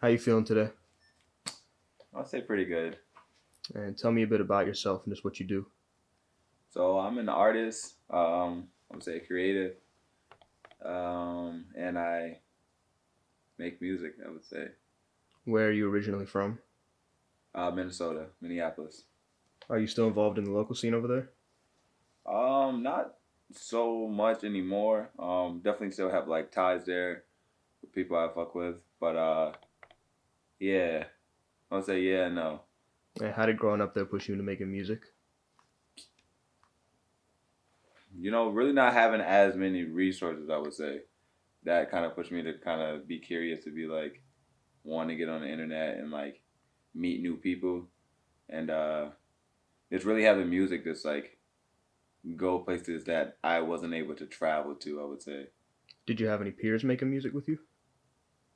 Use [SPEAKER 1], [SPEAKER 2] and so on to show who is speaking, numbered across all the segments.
[SPEAKER 1] How you feeling today?
[SPEAKER 2] I'll say pretty good.
[SPEAKER 1] And tell me a bit about yourself and just what you do.
[SPEAKER 2] So I'm an artist. I would say creative, and I make music. I would say
[SPEAKER 1] Where are you originally from?
[SPEAKER 2] Minnesota, Minneapolis.
[SPEAKER 1] Are you still involved in the local scene over there?
[SPEAKER 2] Not so much anymore. Definitely still have like ties there with people I fuck with, but yeah, I would say yeah, and no.
[SPEAKER 1] And how did growing up there push you into making music?
[SPEAKER 2] Really not having as many resources. I would say that kind of pushed me to kind of be curious to be like want to get on the internet and like meet new people and just really have the music just like go places that I wasn't able to travel to. I would say,
[SPEAKER 1] Did you have any peers making music with you?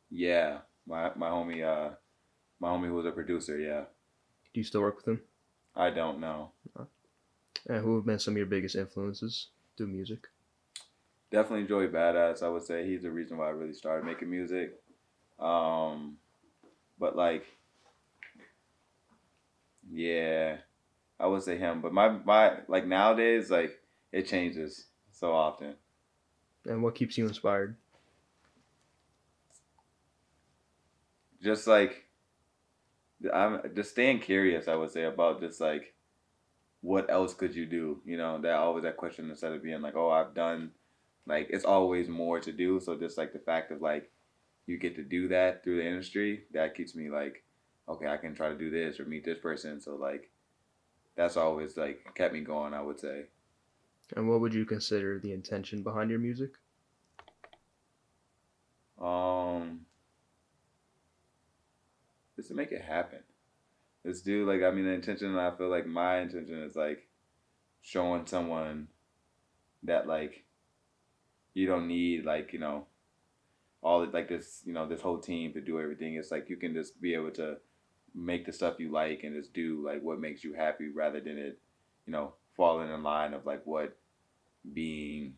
[SPEAKER 2] yeah, my homie who was a producer. Yeah,
[SPEAKER 1] Do you still work with him?
[SPEAKER 2] I don't know.
[SPEAKER 1] And who have been some of your biggest influences through music?
[SPEAKER 2] Definitely Joey Badass. I would say he's the reason why I really started making music. Um, but like, yeah, I would say him. But my like nowadays, like it changes so often.
[SPEAKER 1] And what keeps you inspired?
[SPEAKER 2] Just like I'm just staying curious. I would say about just like what else could you do? That always that question instead of being like, oh, I've done. Like it's always more to do. So just like the fact of like you get to do that through the industry, that keeps me like, okay, I can try to do this or meet this person. So like that's always like kept me going. I would say.
[SPEAKER 1] And what would you consider the intention behind your music?
[SPEAKER 2] Um, just to make it happen. Just do like I mean the intention. I feel like my intention is like showing someone that like you don't need like all like this whole team to do everything. It's like you can just be able to make the stuff you like and just do like what makes you happy rather than it falling in line of like what being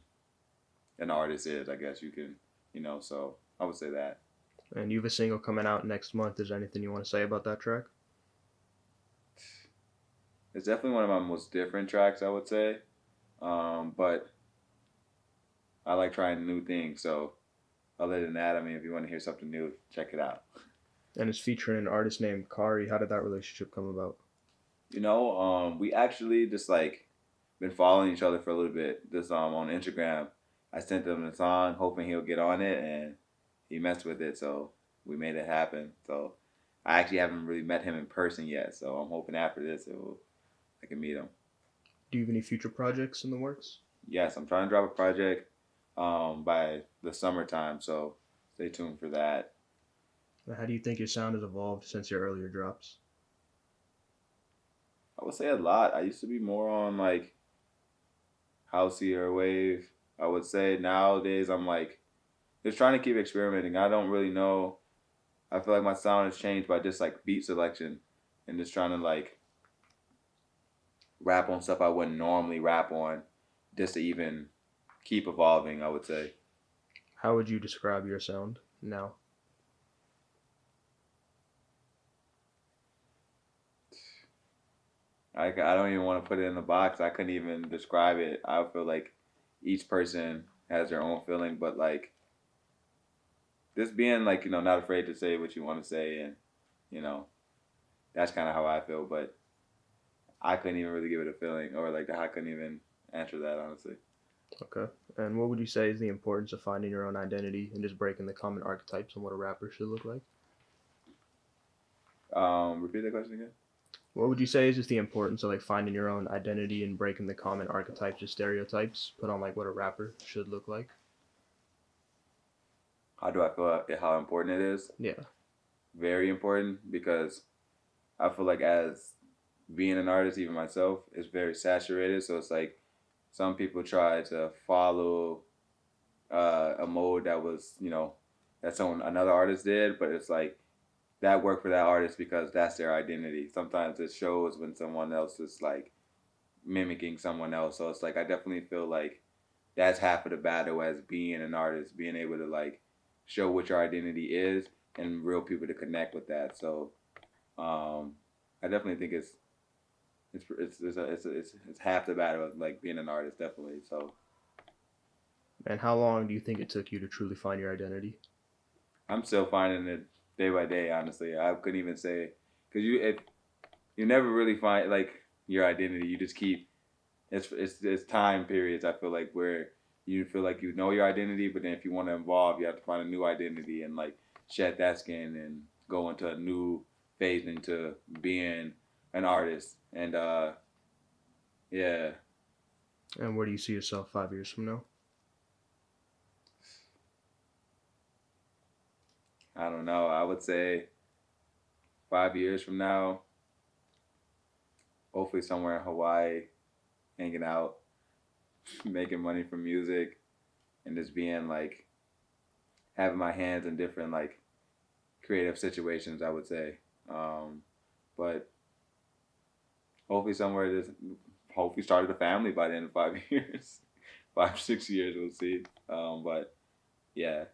[SPEAKER 2] an artist is. I guess you can so I would say that.
[SPEAKER 1] And you have a single coming out next month. Is there anything you want to say about that track?
[SPEAKER 2] It's definitely one of my most different tracks, I would say. But I like trying new things. So other than that, I mean, if you want to hear something new, check it out.
[SPEAKER 1] And it's featuring an artist named Kari. How did that relationship come about?
[SPEAKER 2] We actually just like been following each other for a little bit. Just on Instagram, I sent him the song, hoping he'll get on it, and he messed with it. So we made it happen. So I actually haven't really met him in person yet. So I'm hoping after this, I can meet him.
[SPEAKER 1] Do you have any future projects in the works?
[SPEAKER 2] Yes, I'm trying to drop a project by the summertime. So stay tuned for that.
[SPEAKER 1] And how do you think your sound has evolved since your earlier drops?
[SPEAKER 2] I would say a lot. I used to be more on like housey or wave. I would say nowadays I'm like just trying to keep experimenting. I don't really know. I feel like my sound has changed by just like beat selection and just trying to like rap on stuff I wouldn't normally rap on just to even keep evolving, I would say.
[SPEAKER 1] How would you describe your sound now?
[SPEAKER 2] I don't even want to put it in the box. I couldn't even describe it. I feel like each person has their own feeling, but like just being like, not afraid to say what you want to say and, you know, that's kind of how I feel, but I couldn't even really give it a feeling or like I couldn't even answer that honestly.
[SPEAKER 1] Okay. And what would you say is the importance of finding your own identity and just breaking the common archetypes on what a rapper should look like?
[SPEAKER 2] Repeat that question again.
[SPEAKER 1] What would you say is just the importance of like finding your own identity and breaking the common archetypes or stereotypes put on like what a rapper should look like?
[SPEAKER 2] How do I feel how important it is?
[SPEAKER 1] Yeah.
[SPEAKER 2] Very important because I feel like as being an artist, even myself, is very saturated. So it's like some people try to follow a mode that was, that someone another artist did, but it's like that worked for that artist because that's their identity. Sometimes it shows when someone else is like mimicking someone else. So it's like I definitely feel like that's half of the battle as being an artist, being able to like show what your identity is, and real people to connect with that. So I definitely think it's half the battle of like being an artist, definitely. So
[SPEAKER 1] And how long do you think it took you to truly find your identity?
[SPEAKER 2] I'm still finding it day by day. Honestly, I couldn't even say because you never really find like your identity. You just keep it's time periods. I feel like where you feel like you know your identity, but then if you want to evolve, you have to find a new identity and like shed that skin and go into a new phase into being an artist. And yeah,
[SPEAKER 1] And where do you see yourself 5 years from now?
[SPEAKER 2] I don't know. I would say 5 years from now, hopefully somewhere in Hawaii, hanging out, making money from music, and just being like having my hands in different like creative situations. I would say, but hopefully somewhere just hopefully started a family by the end of 5 years, 5 6 years we'll see. But yeah,